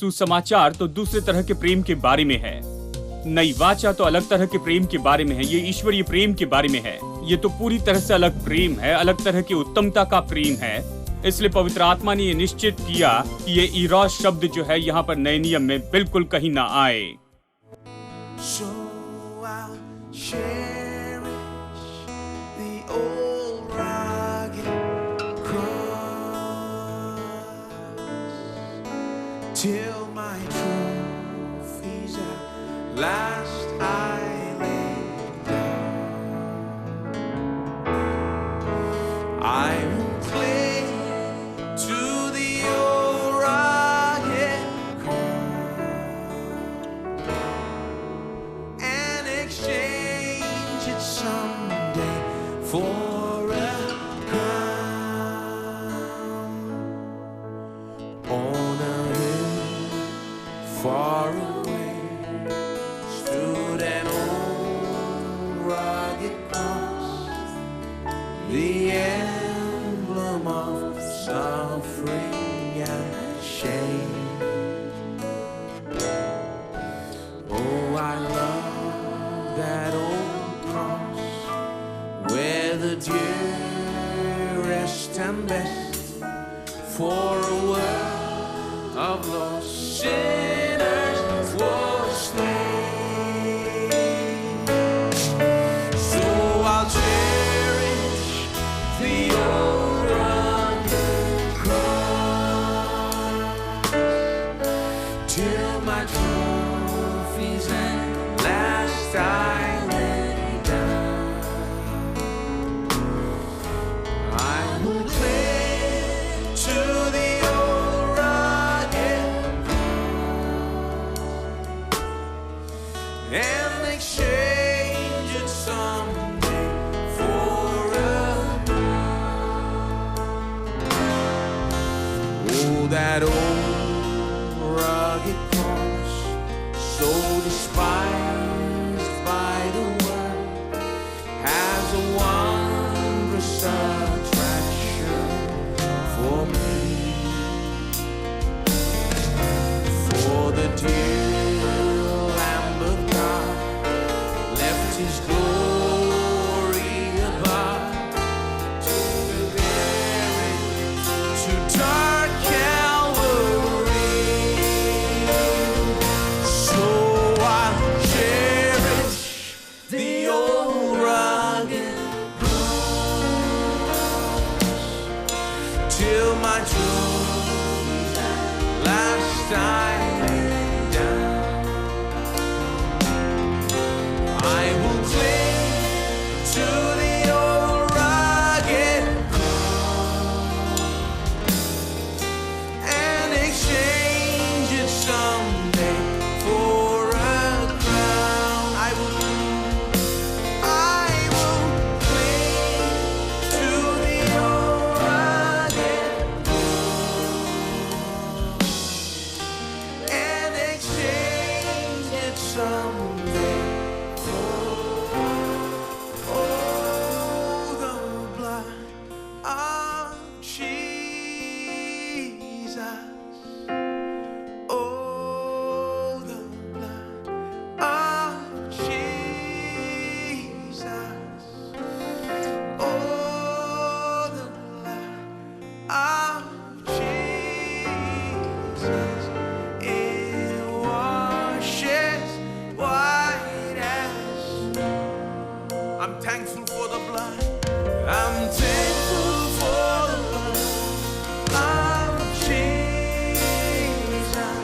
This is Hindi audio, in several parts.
सुसमाचार तो दूसरे तरह के प्रेम के बारे में है। नई वाचा तो अलग तरह के प्रेम के बारे में है। ये ईश्वरीय प्रेम के बारे में है। ये तो पूरी तरह से अलग प्रेम है, अलग तरह की उत्तमता का प्रेम है। इसलिए पवित्र आत्मा ने ये निश्चित किया कि ये इरोस शब्द जो है यहाँ पर नए नियम में बिल्कुल कहीं ना आए। So I'll cherish the old rugged cross till my trophies at last I lay down. I will cling to the old rugged cross and exchange it someday for a crown on a hill far away. Stood an old rugged cross, the emblem of suffering and shame. Oh, I love that old cross, where the dearest and best for a world of lost sinners was slain. So I'll cherish the old rugged cross till my trophies at last I lay down. I will cling to the old rugged cross and exchange it someday for a oh, that old rugged cross, so despised by the world, has a wondrous attraction for me. For the dear Lamb of God left his glory above to bear it to dark Calvary. So I'll cherish the old rugged cross till my trophies at last I lay down. I will cling to the old rugged cross and exchange it someday for a crown. I will cling to the old rugged cross and exchange it someday for oh, the blood of Jesus. Oh, the blood of Jesus. Oh, the blood of Jesus. It washes white as snow. I'm thankful for the blood. I'm thankful for the blood of Jesus.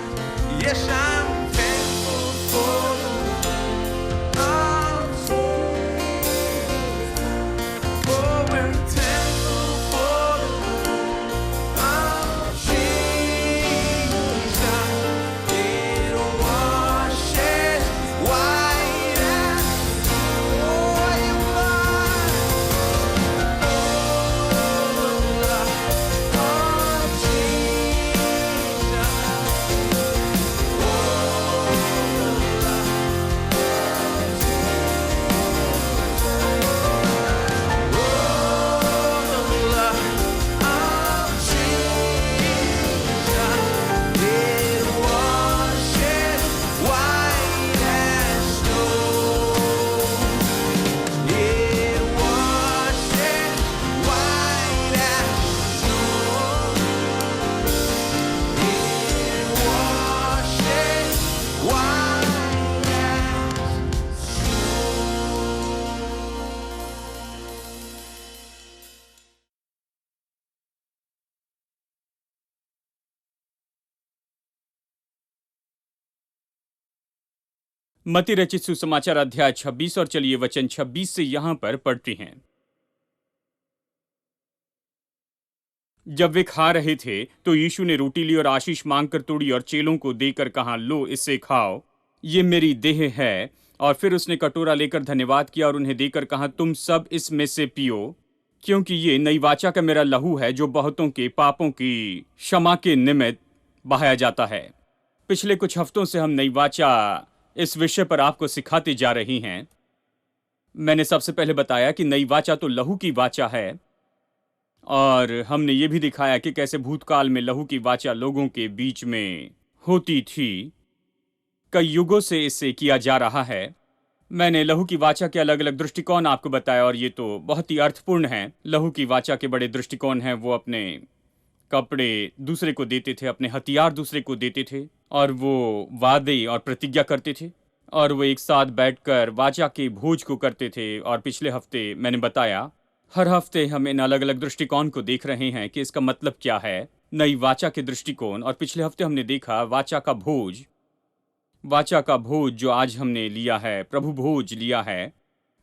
Yes, I'm thankful for the blood of Jesus. Oh, we're thankful for the blood of Jesus. It washes white as snow. Your blood. Oh, मत्ती रचित सुसमाचार अध्याय 26 और चलिए वचन 26 से यहां पर पढ़ते हैं। जब वे खा रहे थे तो यीशु ने रोटी ली और आशीष मांगकर तोड़ी और चेलों को देकर कहा, लो इससे खाओ, ये मेरी देह है। और फिर उसने कटोरा लेकर धन्यवाद किया और उन्हें देकर कहा, तुम सब इसमें से पियो, क्योंकि ये नई वाचा का मेरा लहू है जो बहुतों के पापों की क्षमा के निमित्त बहाया जाता है। पिछले कुछ हफ्तों से हम नई वाचा इस विषय पर आपको सिखाते जा रही हैं। मैंने सबसे पहले बताया कि नई वाचा तो लहू की वाचा है, और हमने ये भी दिखाया कि कैसे भूतकाल में लहू की वाचा लोगों के बीच में होती थी। कई युगों से इसे किया जा रहा है। मैंने लहू की वाचा के अलग अलग दृष्टिकोण आपको बताया, और ये तो बहुत ही अर्थपूर्ण हैं। लहू की वाचा के बड़े दृष्टिकोण हैं। वो अपने कपड़े दूसरे को देते थे, अपने हथियार दूसरे को देते थे, और वो वादे और प्रतिज्ञा करते थे, और वो एक साथ बैठकर वाचा के भोज को करते थे। और पिछले हफ्ते मैंने बताया, हर हफ्ते हम इन अलग अलग दृष्टिकोण को देख रहे हैं कि इसका मतलब क्या है, नई वाचा के दृष्टिकोण। और पिछले हफ्ते हमने देखा वाचा का भोज जो आज हमने लिया है, प्रभु भोज लिया है।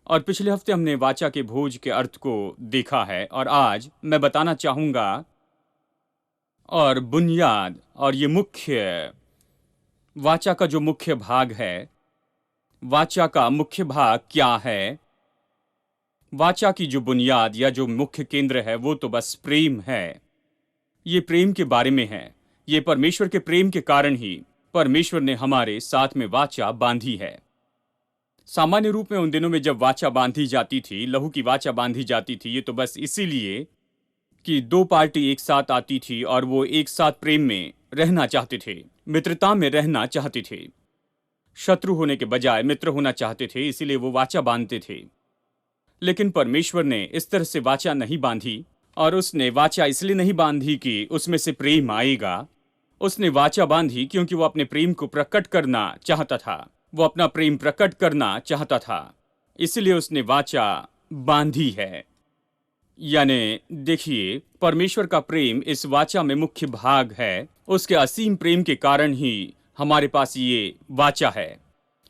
और पिछले हफ्ते हमने वाचा के भोज के अर्थ को देखा है। और आज मैं बताना चाहूंगा, और बुनियाद और ये मुख्य वाचा का जो मुख्य भाग है, वाचा का मुख्य भाग क्या है, वाचा की जो बुनियाद या जो मुख्य केंद्र है, वो तो बस प्रेम है। ये प्रेम के बारे में है। ये परमेश्वर के प्रेम के कारण ही परमेश्वर ने हमारे साथ में वाचा बांधी है। सामान्य रूप में उन दिनों में जब वाचा बांधी जाती थी, लहू की वाचा बांधी जाती थी, ये तो बस इसीलिए कि दो पार्टी एक साथ आती थी और वो एक साथ प्रेम में रहना चाहते थे, मित्रता में रहना चाहते थे, शत्रु होने के बजाय मित्र होना चाहते थे, इसीलिए वो वाचा बांधते थे। लेकिन परमेश्वर ने इस तरह से वाचा नहीं बांधी, और उसने वाचा इसलिए नहीं बांधी कि उसमें से प्रेम आएगा। उसने वाचा बांधी क्योंकि वो अपने प्रेम को प्रकट करना चाहता था, वो अपना प्रेम प्रकट करना चाहता था, इसलिए उसने वाचा बांधी है। यानी देखिए, परमेश्वर का प्रेम इस वाचा में मुख्य भाग है। उसके असीम प्रेम के कारण ही हमारे पास ये वाचा है।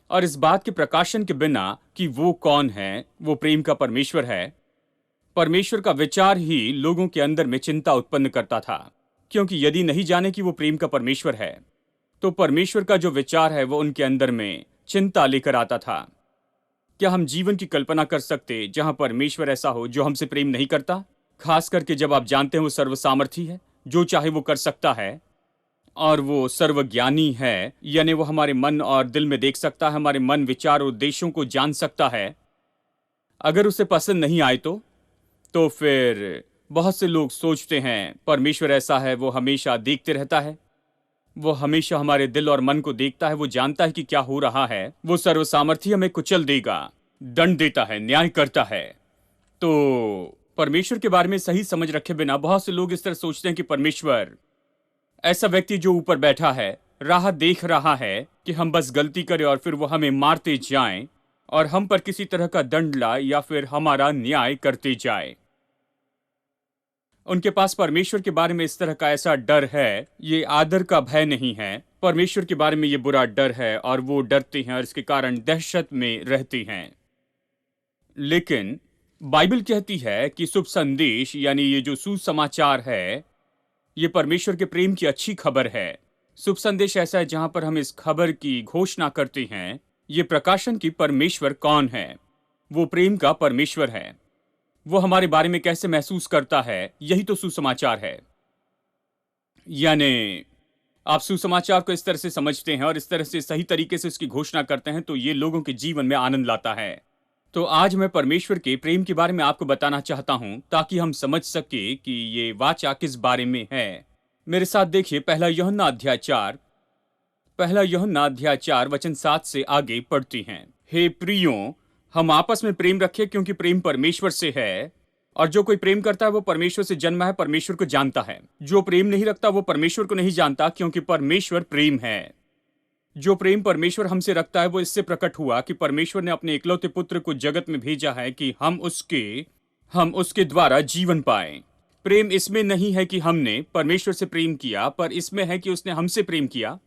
और इस बात के प्रकाशन के बिना कि वो कौन है, वो प्रेम का परमेश्वर है, परमेश्वर का विचार ही लोगों के अंदर में चिंता उत्पन्न करता था। क्योंकि यदि नहीं जाने कि वो प्रेम का परमेश्वर है, तो परमेश्वर का जो विचार है वो उनके अंदर में चिंता लेकर आता था। क्या हम जीवन की कल्पना कर सकते जहां परमेश्वर ऐसा हो जो हमसे प्रेम नहीं करता? खास करके जब आप जानते हैं वो सर्वसामर्थी है, जो चाहे वो कर सकता है, और वो सर्वज्ञानी है, यानी वो हमारे मन और दिल में देख सकता है, हमारे मन, विचार और उद्देश्यों को जान सकता है। अगर उसे पसंद नहीं आए तो फिर बहुत से लोग सोचते हैं परमेश्वर ऐसा है, वो हमेशा देखते रहता है, वो हमेशा हमारे दिल और मन को देखता है, वो जानता है कि क्या हो रहा है, वो सर्वसामर्थी हमें कुचल देगा, दंड देता है, न्याय करता है। तो परमेश्वर के बारे में सही समझ रखे बिना बहुत से लोग इस तरह सोचते हैं कि परमेश्वर ऐसा व्यक्ति जो ऊपर बैठा है, राह देख रहा है कि हम बस गलती करें और फिर वो हमें मारते जाएं और हम पर किसी तरह का दंड लाए या फिर हमारा न्याय करते जाए। उनके पास परमेश्वर के बारे में इस तरह का ऐसा डर है, ये आदर का भय नहीं है, परमेश्वर के बारे में ये बुरा डर है, और वो डरते हैं और इसके कारण दहशत में रहते हैं। लेकिन बाइबल कहती है कि शुभ संदेश, यानी ये जो सुसमाचार है, ये परमेश्वर के प्रेम की अच्छी खबर है। शुभ संदेश ऐसा है जहां पर हम इस खबर की घोषणा करते हैं, ये प्रकाशन की परमेश्वर कौन है, वो प्रेम का परमेश्वर है, वो हमारे बारे में कैसे महसूस करता है, यही तो सुसमाचार है। यानी आप सुसमाचार को इस तरह से समझते हैं और इस तरह से सही तरीके से इसकी घोषणा करते हैं, तो ये लोगों के जीवन में आनंद लाता है। तो आज मैं परमेश्वर के प्रेम के बारे में आपको बताना चाहता हूं, ताकि हम समझ सके कि ये वाचा किस बारे में है। मेरे साथ देखिए, पहला यूहन्ना अध्याय 4 वचन 7 से आगे पढ़ते हैं। हे प्रियों, हम आपस में प्रेम रखें, क्योंकि प्रेम परमेश्वर से है, और जो कोई प्रेम करता है वो परमेश्वर से जन्मा है, परमेश्वर को जानता है। जो प्रेम नहीं रखता वो परमेश्वर को नहीं जानता, क्योंकि परमेश्वर प्रेम है। जो प्रेम परमेश्वर हमसे रखता है वो इससे प्रकट हुआ कि परमेश्वर ने अपने इकलौते पुत्र को जगत में भेजा है कि हम उसके द्वारा जीवन पाएं। प्रेम इसमें नहीं है कि हमने परमेश्वर से प्रेम किया, पर इसमें है कि उसने हमसे प्रेम किया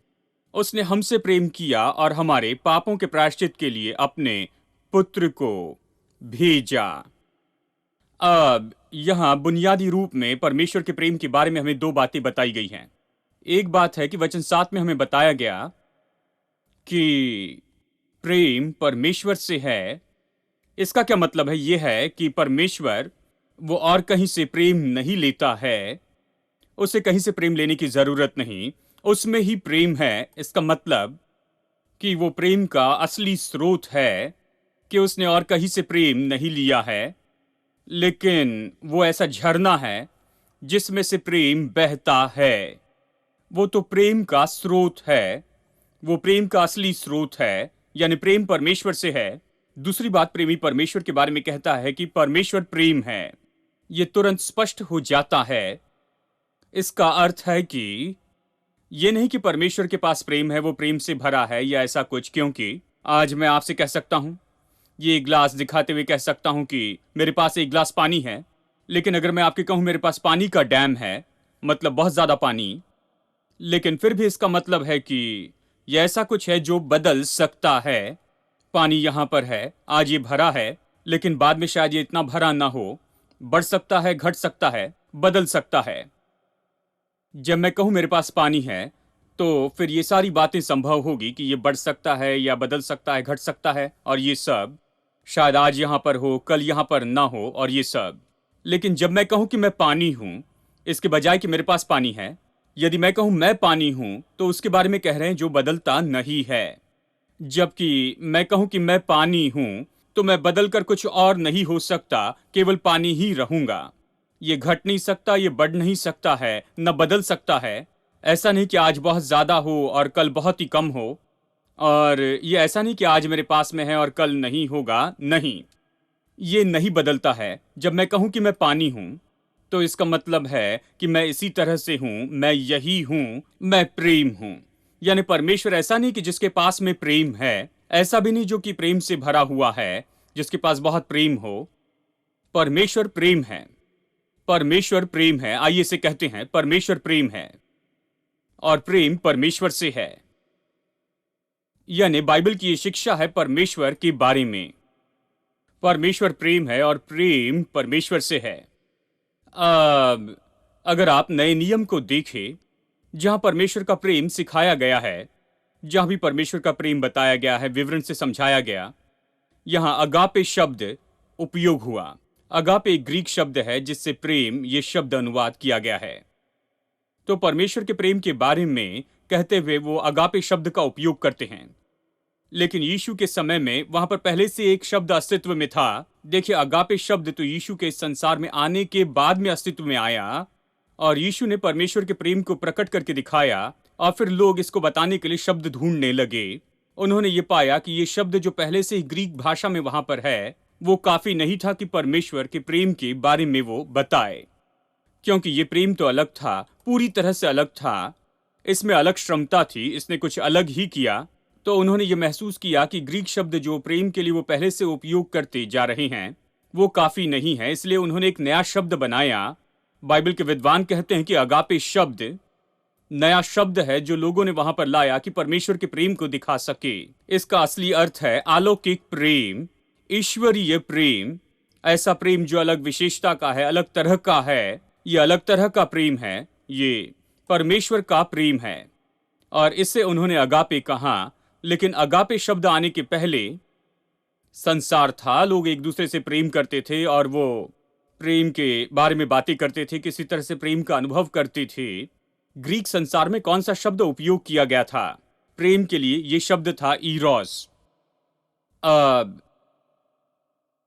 उसने हमसे प्रेम किया और हमारे पापों के प्रायश्चित के लिए अपने पुत्र को भेजा। अब यहाँ बुनियादी रूप में परमेश्वर के प्रेम के बारे में हमें दो बातें बताई गई हैं। एक बात है कि वचन 7 में हमें बताया गया कि प्रेम परमेश्वर से है। इसका क्या मतलब है? यह है कि परमेश्वर वो और कहीं से प्रेम नहीं लेता है, उसे कहीं से प्रेम लेने की जरूरत नहीं, उसमें ही प्रेम है। इसका मतलब कि वो प्रेम का असली स्रोत है कि उसने और कहीं से प्रेम नहीं लिया है, लेकिन वो ऐसा झरना है जिसमें से प्रेम बहता है। वो तो प्रेम का स्रोत है, वो प्रेम का असली स्रोत है, यानी प्रेम परमेश्वर से है। दूसरी बात प्रेमी परमेश्वर के बारे में कहता है कि परमेश्वर प्रेम है। ये तुरंत स्पष्ट हो जाता है। इसका अर्थ है कि ये नहीं कि परमेश्वर के पास प्रेम है, वो प्रेम से भरा है या ऐसा कुछ। क्योंकि आज मैं आपसे कह सकता हूं, ये गिलास दिखाते हुए कह सकता हूं कि मेरे पास एक गिलास पानी है, लेकिन अगर मैं आपके कहूं मेरे पास पानी का डैम है, मतलब बहुत ज्यादा पानी, लेकिन फिर भी इसका मतलब है कि यह ऐसा कुछ है जो बदल सकता है। पानी यहां पर है, आज ये भरा है, लेकिन बाद में शायद ये इतना भरा ना हो, बढ़ सकता है, घट सकता है, बदल सकता है। जब मैं कहूं मेरे पास पानी है, तो फिर ये सारी बातें संभव होगी कि ये बढ़ सकता है या बदल सकता है, घट सकता है, और ये सब शायद आज यहां पर हो, कल यहां पर ना हो, और ये सब। लेकिन जब मैं कहूं कि मैं पानी हूं, इसके बजाय कि मेरे पास पानी है, यदि मैं कहूं मैं पानी हूं, तो उसके बारे में कह रहे हैं जो बदलता नहीं है। जबकि मैं कहूं कि मैं पानी हूं, तो मैं बदलकर कुछ और नहीं हो सकता, केवल पानी ही रहूंगा। ये घट नहीं सकता, ये बढ़ नहीं सकता है, न बदल सकता है। ऐसा नहीं कि आज बहुत ज्यादा हो और कल बहुत ही कम हो, और ये ऐसा नहीं कि आज मेरे पास में है और कल नहीं होगा। नहीं, ये नहीं बदलता है। जब मैं कहूं कि मैं पानी हूं, तो इसका मतलब है कि मैं इसी तरह से हूं, मैं यही हूं, मैं प्रेम हूं। यानी परमेश्वर ऐसा नहीं कि जिसके पास में प्रेम है, ऐसा भी नहीं जो कि प्रेम से भरा हुआ है, जिसके पास बहुत प्रेम हो। परमेश्वर प्रेम है, परमेश्वर प्रेम है। आइए इसे कहते हैं, परमेश्वर प्रेम है और प्रेम परमेश्वर से है। यानी बाइबल की ये शिक्षा है परमेश्वर के बारे में। परमेश्वर प्रेम है और प्रेम परमेश्वर से है। अब अगर आप नए नियम को देखें, जहां परमेश्वर का प्रेम सिखाया गया है, जहां भी परमेश्वर का प्रेम बताया गया है, विवरण से समझाया गया, यहां अगापे शब्द उपयोग हुआ। अगापे एक ग्रीक शब्द है जिससे प्रेम ये शब्द अनुवाद किया गया है। तो परमेश्वर के प्रेम के बारे में कहते हुए वो अगापे शब्द का उपयोग करते हैं। लेकिन यीशु के समय में वहां पर पहले से एक शब्द अस्तित्व में था। देखिए, अगापे शब्द तो यीशु के इस संसार में आने के बाद में अस्तित्व में आया, और यीशु ने परमेश्वर के प्रेम को प्रकट करके दिखाया, और फिर लोग इसको बताने के लिए शब्द ढूंढने लगे। उन्होंने ये पाया कि ये शब्द जो पहले से ही ग्रीक भाषा में वहां पर है, वो काफी नहीं था कि परमेश्वर के प्रेम के बारे में वो बताए, क्योंकि ये प्रेम तो अलग था, पूरी तरह से अलग था। इसमें अलग क्षमता थी, इसने कुछ अलग ही किया। तो उन्होंने ये महसूस किया कि ग्रीक शब्द जो प्रेम के लिए वो पहले से उपयोग करते जा रहे हैं, वो काफी नहीं है, इसलिए उन्होंने एक नया शब्द बनाया। बाइबल के विद्वान कहते हैं कि अगापे शब्द नया शब्द है जो लोगों ने वहां पर लाया कि परमेश्वर के प्रेम को दिखा सके। इसका असली अर्थ है अलौकिक प्रेम, ईश्वरीय प्रेम, ऐसा प्रेम जो अलग विशेषता का है, अलग तरह का है। ये अलग तरह का प्रेम है, ये परमेश्वर का प्रेम है, और इसे उन्होंने अगापे कहा। लेकिन अगापे शब्द आने के पहले संसार था, लोग एक दूसरे से प्रेम करते थे और वो प्रेम के बारे में बातें करते थे, किसी तरह से प्रेम का अनुभव करते थे। ग्रीक संसार में कौन सा शब्द उपयोग किया गया था प्रेम के लिए? ये शब्द था इरोस।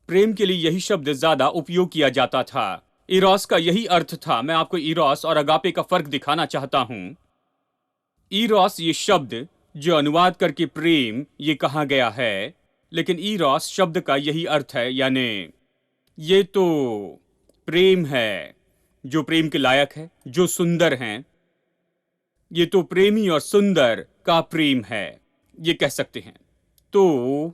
प्रेम के लिए यही शब्द ज्यादा उपयोग किया जाता था। इरोस का यही अर्थ था। मैं आपको इरोस और अगापे का फर्क दिखाना चाहता हूं। इरोस ये शब्द जो अनुवाद करके प्रेम ये कहा गया है, लेकिन इरोस शब्द का यही अर्थ है, यानी ये तो प्रेम है जो प्रेम के लायक है, जो सुंदर हैं। ये तो प्रेमी और सुंदर का प्रेम है, ये कह सकते हैं। तो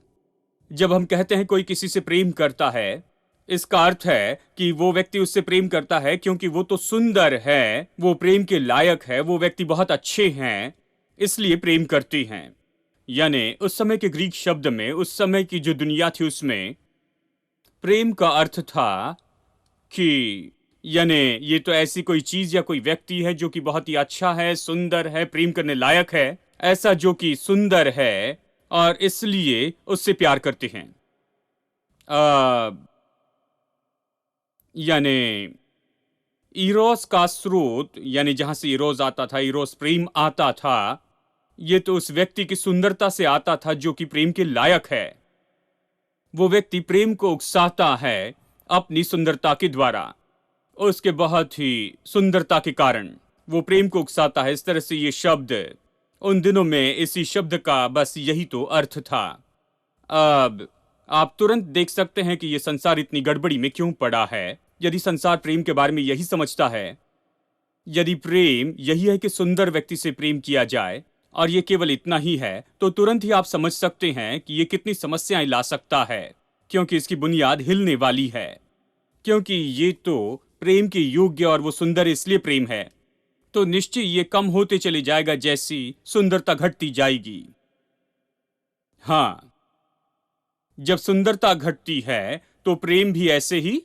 जब हम कहते हैं कोई किसी से प्रेम करता है, इसका अर्थ है कि वो व्यक्ति उससे प्रेम करता है क्योंकि वो तो सुंदर है, वो प्रेम के लायक है, वो व्यक्ति बहुत अच्छे हैं, इसलिए प्रेम करती हैं। यानी उस समय के ग्रीक शब्द में, उस समय की जो दुनिया थी उसमें प्रेम का अर्थ था कि यानी ये तो ऐसी कोई चीज या कोई व्यक्ति है जो कि बहुत ही अच्छा है, सुंदर है, प्रेम करने लायक है, ऐसा जो कि सुंदर है और इसलिए उससे प्यार करते हैं। यानी इरोस का स्रोत, यानी जहां से इरोस आता था, इरोस प्रेम आता था, ये तो उस व्यक्ति की सुंदरता से आता था जो कि प्रेम के लायक है। वो व्यक्ति प्रेम को उकसाता है अपनी सुंदरता के द्वारा, उसके बहुत ही सुंदरता के कारण वो प्रेम को उकसाता है। इस तरह से ये शब्द उन दिनों में, इसी शब्द का बस यही तो अर्थ था। अब आप तुरंत देख सकते हैं कि ये संसार इतनी गड़बड़ी में क्यों पड़ा है। यदि संसार प्रेम के बारे में यही समझता है, यदि प्रेम यही है कि सुंदर व्यक्ति से प्रेम किया जाए और ये केवल इतना ही है, तो तुरंत ही आप समझ सकते हैं कि ये कितनी समस्याएं ला सकता है, क्योंकि इसकी बुनियाद हिलने वाली है। क्योंकि ये तो प्रेम के योग्य और वो सुंदर इसलिए प्रेम है, तो निश्चय ये कम होते चले जाएगा जैसी सुंदरता घटती जाएगी। हाँ, जब सुंदरता घटती है तो प्रेम भी ऐसे ही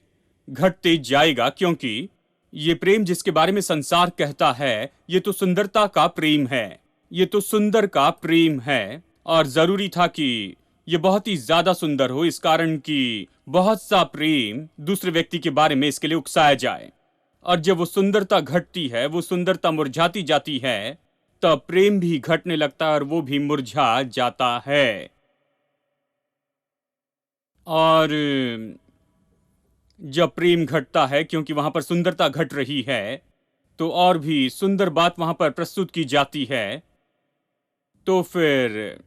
घटते जाएगा, क्योंकि ये प्रेम जिसके बारे में संसार कहता है, ये तो सुंदरता का प्रेम है, ये तो सुंदर का प्रेम है। और जरूरी था कि ये बहुत ही ज्यादा सुंदर हो, इस कारण कि बहुत सा प्रेम दूसरे व्यक्ति के बारे में इसके लिए उकसाया जाए। और जब वो सुंदरता घटती है, वो सुंदरता मुरझाती जाती है, तब प्रेम भी घटने लगता है और वो भी मुरझा जाता है। और जब प्रेम घटता है, क्योंकि वहां पर सुंदरता घट रही है, तो और भी सुंदर बात वहां पर प्रस्तुत की जाती है, तो फिर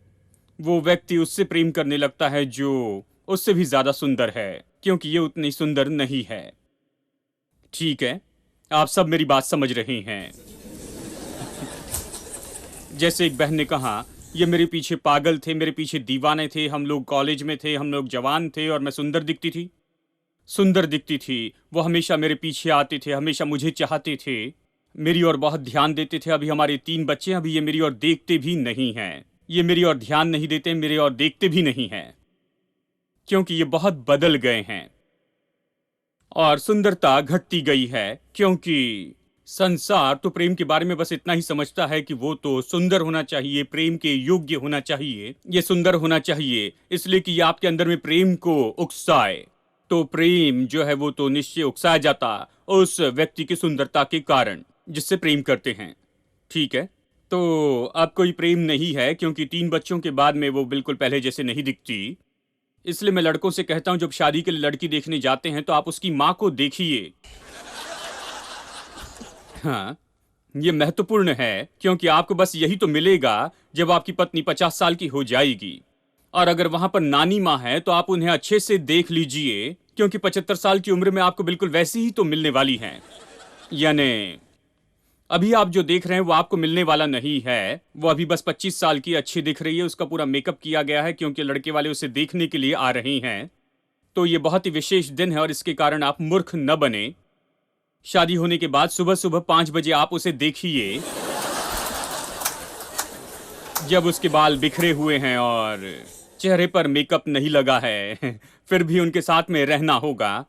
वो व्यक्ति उससे प्रेम करने लगता है जो उससे भी ज्यादा सुंदर है, क्योंकि ये उतनी सुंदर नहीं है। ठीक है, आप सब मेरी बात समझ रहे हैं। जैसे एक बहन ने कहा, ये मेरे पीछे पागल थे, मेरे पीछे दीवाने थे, हम लोग कॉलेज में थे, हम लोग जवान थे और मैं सुंदर दिखती थी, सुंदर दिखती थी। वो हमेशा मेरे पीछे आते थे, हमेशा मुझे चाहते थे, मेरी ओर बहुत ध्यान देते थे। अभी हमारे 3 बच्चे हैं, अभी ये मेरी ओर देखते भी नहीं हैं, ये मेरी ओर ध्यान नहीं देते, मेरे ओर देखते भी नहीं हैं, क्योंकि ये बहुत बदल गए हैं। और सुंदरता घटती गई है, क्योंकि संसार तो प्रेम के बारे में बस इतना ही समझता है कि वो तो सुंदर होना चाहिए, प्रेम के योग्य होना चाहिए, ये सुंदर होना चाहिए, इसलिए कि ये आपके अंदर में प्रेम को उकसाए। तो प्रेम जो है वो तो निश्चय उकसाया जाता उस व्यक्ति की सुंदरता के कारण जिससे प्रेम करते हैं। ठीक है, तो अब कोई प्रेम नहीं है, क्योंकि 3 बच्चों के बाद में वो बिल्कुल पहले जैसे नहीं दिखती। इसलिए मैं लड़कों से कहता हूं, जब शादी के लिए लड़की देखने जाते हैं तो आप उसकी माँ को देखिए। हाँ, ये महत्वपूर्ण है, क्योंकि आपको बस यही तो मिलेगा जब आपकी पत्नी 50 साल की हो जाएगी। और अगर वहां पर नानी माँ है तो आप उन्हें अच्छे से देख लीजिए, क्योंकि 75 साल की उम्र में आपको बिल्कुल वैसी ही तो मिलने वाली हैं। यानी अभी आप जो देख रहे हैं वो आपको मिलने वाला नहीं है, वो अभी बस 25 साल की अच्छी दिख रही है, उसका पूरा मेकअप किया गया है, क्योंकि लड़के वाले उसे देखने के लिए आ रहे हैं। तो ये बहुत ही विशेष दिन है और इसके कारण आप मूर्ख न बने। शादी होने के बाद सुबह सुबह 5 बजे आप उसे देखिए, जब उसके बाल बिखरे हुए हैं और चेहरे पर मेकअप नहीं लगा है, फिर भी उनके साथ में रहना होगा,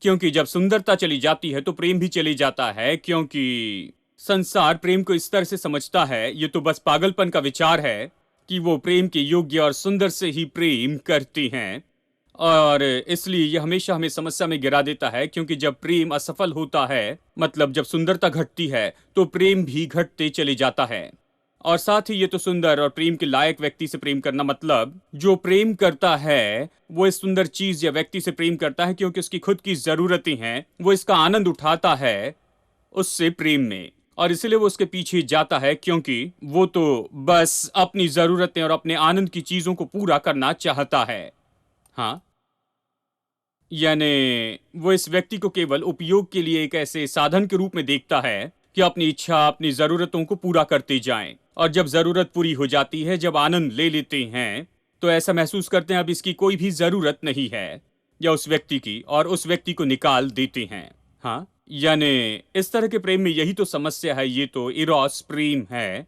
क्योंकि जब सुंदरता चली जाती है तो प्रेम भी चली जाता है। क्योंकि संसार प्रेम को इस तरह से समझता है, ये तो बस पागलपन का विचार है कि वो प्रेम के योग्य और सुंदर से ही प्रेम करती हैं, और इसलिए ये हमेशा हमें समस्या में गिरा देता है। क्योंकि जब प्रेम असफल होता है, मतलब जब सुंदरता घटती है, तो प्रेम भी घटते चले जाता है। और साथ ही ये तो सुंदर और प्रेम के लायक व्यक्ति से प्रेम करना, मतलब जो प्रेम करता है वो इस सुंदर चीज या व्यक्ति से प्रेम करता है क्योंकि उसकी खुद की जरूरतें हैं, वो इसका आनंद उठाता है उससे प्रेम में, और इसलिए वो उसके पीछे जाता है, क्योंकि वो तो बस अपनी जरूरतें और अपने आनंद की चीजों को पूरा करना चाहता है। हाँ, यानी वो इस व्यक्ति को केवल उपयोग के लिए एक ऐसे साधन के रूप में देखता है कि अपनी इच्छा, अपनी जरूरतों को पूरा करते जाएं। और जब जरूरत पूरी हो जाती है, जब आनंद ले लेते हैं, तो ऐसा महसूस करते हैं अब इसकी कोई भी जरूरत नहीं है या उस व्यक्ति की, और उस व्यक्ति को निकाल देते हैं। हाँ, यानी इस तरह के प्रेम में यही तो समस्या है। ये तो इरोस प्रेम है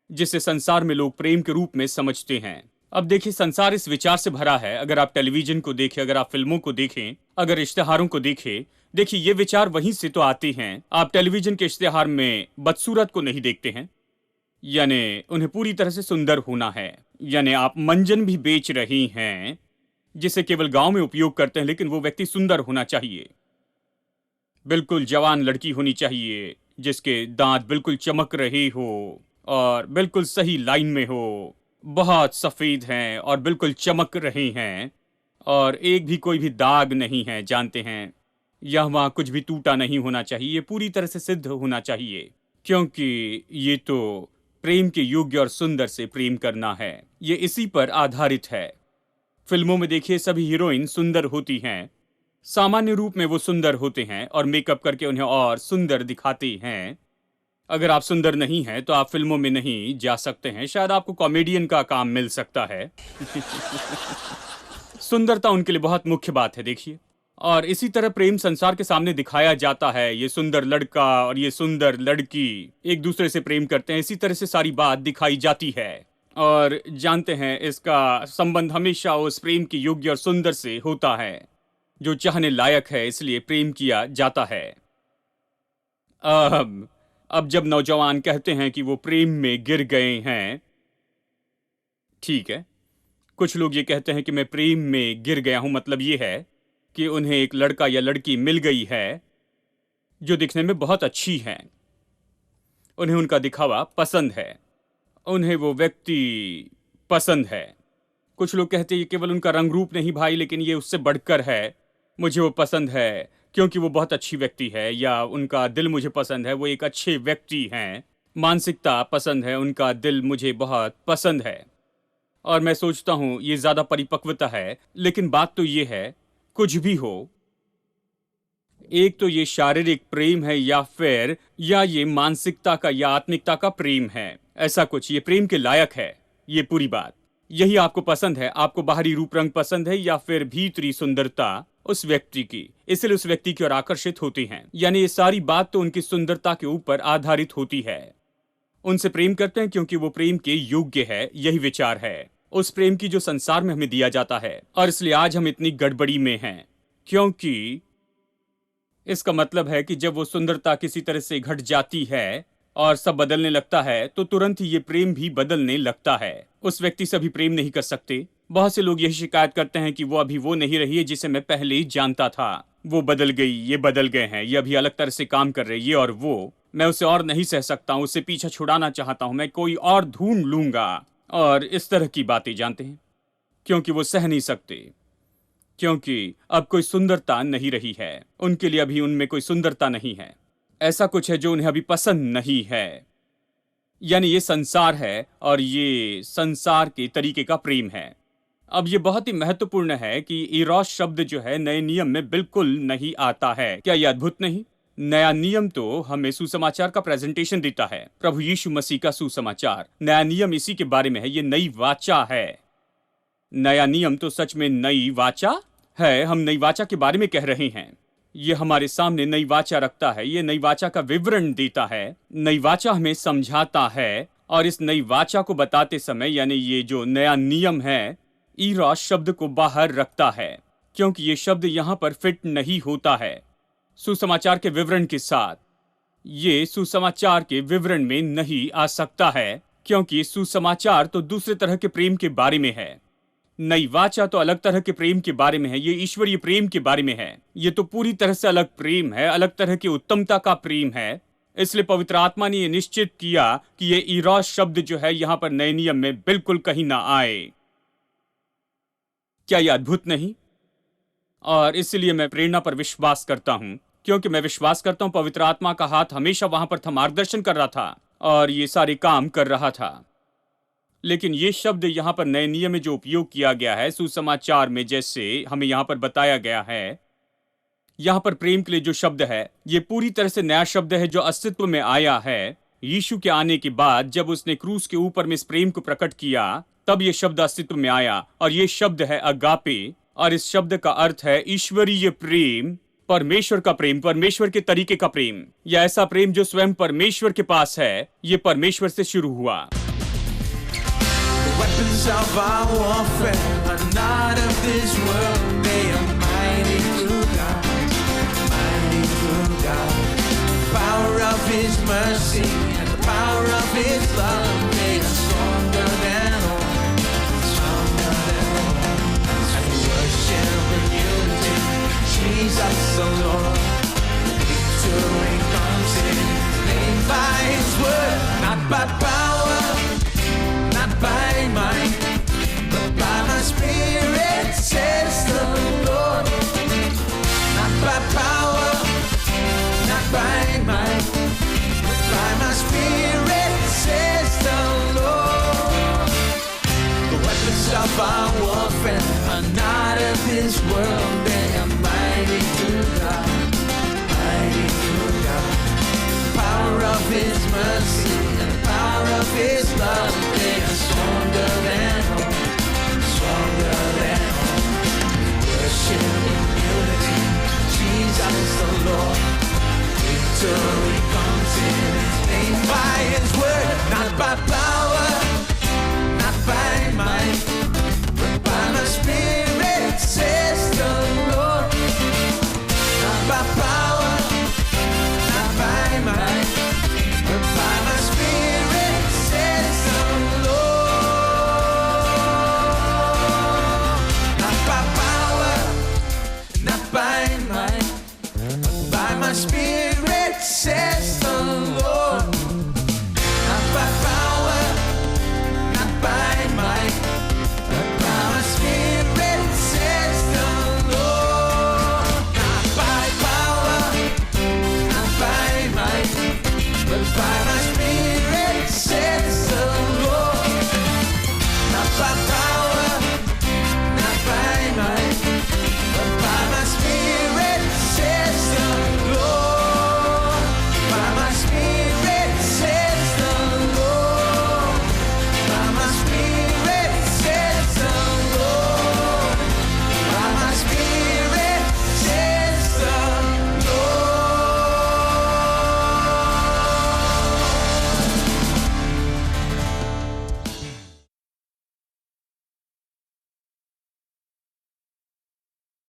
जिसे संसार में लोग प्रेम के रूप में समझते हैं। अब देखिए, संसार इस विचार से भरा है। अगर आप टेलीविजन को देखें, अगर आप फिल्मों को देखें, अगर इश्तिहारों को देखें, देखिए ये विचार वहीं से तो आते हैं। आप टेलीविजन के इश्तिहार में बदसूरत को नहीं देखते हैं, यानी उन्हें पूरी तरह से सुंदर होना है। यानी आप मंजन भी बेच रही हैं जिसे केवल गांव में उपयोग करते हैं, लेकिन वो व्यक्ति सुंदर होना चाहिए। बिल्कुल जवान लड़की होनी चाहिए जिसके दांत बिल्कुल चमक रहे हो और बिल्कुल सही लाइन में हो, बहुत सफेद हैं और बिल्कुल चमक रहे हैं और एक भी कोई भी दाग नहीं है, जानते हैं। यह वहां कुछ भी टूटा नहीं होना चाहिए, ये पूरी तरह से सिद्ध होना चाहिए, क्योंकि ये तो प्रेम के योग्य और सुंदर से प्रेम करना है। ये इसी पर आधारित है। फिल्मों में देखिए, सभी हीरोइन सुंदर होती हैं। सामान्य रूप में वो सुंदर होते हैं और मेकअप करके उन्हें और सुंदर दिखाते हैं। अगर आप सुंदर नहीं हैं तो आप फिल्मों में नहीं जा सकते हैं। शायद आपको कॉमेडियन का काम मिल सकता है। सुंदरता उनके लिए बहुत मुख्य बात है, देखिए। और इसी तरह प्रेम संसार के सामने दिखाया जाता है। ये सुंदर लड़का और ये सुंदर लड़की एक दूसरे से प्रेम करते हैं, इसी तरह से सारी बात दिखाई जाती है। और जानते हैं, इसका संबंध हमेशा उस प्रेम के योग्य और सुंदर से होता है जो चाहने लायक है, इसलिए प्रेम किया जाता है। अब जब नौजवान कहते हैं कि वो प्रेम में गिर गए हैं, ठीक है, कुछ लोग ये कहते हैं कि मैं प्रेम में गिर गया हूं, मतलब ये है कि उन्हें एक लड़का या लड़की मिल गई है जो दिखने में बहुत अच्छी है, उन्हें उनका दिखावा पसंद है, उन्हें वो व्यक्ति पसंद है। कुछ लोग कहते हैं ये केवल उनका रंग रूप नहीं भाई, लेकिन ये उससे बढ़कर है। मुझे वो पसंद है क्योंकि वो बहुत अच्छी व्यक्ति है, या उनका दिल मुझे पसंद है, वो एक अच्छे व्यक्ति हैं। मानसिकता पसंद है, उनका दिल मुझे बहुत पसंद है। और मैं सोचता हूं ये ज्यादा परिपक्वता है। लेकिन बात तो ये है, कुछ भी हो, एक तो ये शारीरिक प्रेम है या ये मानसिकता का या आत्मिकता का प्रेम है। ऐसा कुछ, ये प्रेम के लायक है। ये पूरी बात यही आपको पसंद है। आपको बाहरी रूप रंग पसंद है या फिर भीतरी सुंदरता उस व्यक्ति की, इसलिए उस व्यक्ति की ओर आकर्षित होती हैं। यानी ये सारी बात तो उनकी सुंदरता के ऊपर आधारित होती है। उनसे प्रेम करते हैं क्योंकि वो प्रेम के योग्य है। यही विचार है उस प्रेम की जो संसार में हमें दिया जाता है। और इसलिए आज हम इतनी गड़बड़ी में हैं, क्योंकि इसका मतलब है कि जब वो सुंदरता किसी तरह से घट जाती है और सब बदलने लगता है, तो तुरंत ही ये प्रेम भी बदलने लगता है। उस व्यक्ति से भी प्रेम नहीं कर सकते। बहुत से लोग यही शिकायत करते हैं कि वो अभी वो नहीं रही है जिसे मैं पहले जानता था। वो बदल गई, ये बदल गए हैं, ये अभी अलग तरह से काम कर रहे, ये और वो। मैं उसे और नहीं सह सकता हूँ, उससे पीछा छुड़ाना चाहता हूँ, मैं कोई और ढूंढ लूंगा। और इस तरह की बातें, जानते हैं, क्योंकि वो सह नहीं सकते, क्योंकि अब कोई सुंदरता नहीं रही है उनके लिए। अभी उनमें कोई सुंदरता नहीं है। ऐसा कुछ है जो उन्हें अभी पसंद नहीं है। यानी ये संसार है और ये संसार के तरीके का प्रेम है। अब ये बहुत ही महत्वपूर्ण है कि इरोस शब्द जो है नए नियम में बिल्कुल नहीं आता है। क्या ये अद्भुत नहीं? नया नियम तो हमें सुसमाचार का प्रेजेंटेशन देता है, प्रभु यीशु मसीह का सुसमाचार। नया नियम इसी के बारे में है, ये नई वाचा है। नया नियम तो सच में नई वाचा है। हम नई वाचा के बारे में कह रहे हैं। ये हमारे सामने नई वाचा रखता है, ये नई वाचा का विवरण देता है, नई वाचा हमें समझाता है। और इस नई वाचा को बताते समय, यानी ये जो नया नियम है, इरोस शब्द को बाहर रखता है, क्योंकि ये शब्द यहाँ पर फिट नहीं होता है सुसमाचार के विवरण के साथ। ये सुसमाचार के विवरण में नहीं आ सकता है, क्योंकि सुसमाचार तो दूसरे तरह के प्रेम के बारे में है। नई वाचा तो अलग तरह के प्रेम के बारे में है, ये ईश्वरीय प्रेम के बारे में है। ये तो पूरी तरह से अलग प्रेम है, अलग तरह की उत्तमता का प्रेम है। इसलिए पवित्र आत्मा ने यह निश्चित किया कि ये इरोस शब्द जो है यहाँ पर नए नियम में बिल्कुल कहीं ना आए। क्या यह अद्भुत नहीं? और इसलिए मैं प्रेरणा पर विश्वास करता हूं, क्योंकि मैं विश्वास करता हूं पवित्र आत्मा का हाथ हमेशा वहां पर था, मार्गदर्शन कर रहा था और ये सारे काम कर रहा था। लेकिन ये शब्द यहाँ पर नए नियम में जो उपयोग किया गया है सुसमाचार में, जैसे हमें यहाँ पर बताया गया है, यहाँ पर प्रेम के लिए जो शब्द है, ये पूरी तरह से नया शब्द है जो अस्तित्व में आया है यीशु के आने के बाद। जब उसने क्रूस के ऊपर में इस प्रेम को प्रकट किया, तब ये शब्द अस्तित्व में आया, और ये शब्द है अगापे। और इस शब्द का अर्थ है ईश्वरीय प्रेम, परमेश्वर का प्रेम, परमेश्वर के तरीके का प्रेम, या ऐसा प्रेम जो स्वयं परमेश्वर के पास है, ये परमेश्वर से शुरू हुआ। The weapons of our warfare are not of this world. They are mighty through God, mighty through God. The power of His mercy and the power of His love, they are stronger than all, stronger than all. And we worship in unity, Jesus the Lord. Victory comes in His name by His word, not by power, not by might, but by my Spirit, says the Lord. Not by power, not by might, but by my Spirit, says the Lord. The weapons of our warfare are not of this world. They are mighty through God, mighty through God. The power of His mercy and the power of His love, they are stronger than all, stronger than all. Worship in unity, Jesus the Lord. Victory comes in His name by His word, not by power, not by might, but by my Spirit, says the Lord. Not by power, not by might, but by my Spirit, says the Lord. Not by power, not by might, but by my Spirit, says the Lord. Not by power, not by might, but by my Spirit, says the Lord. Not by power, not by might, but by my Spirit, says the Lord. Not by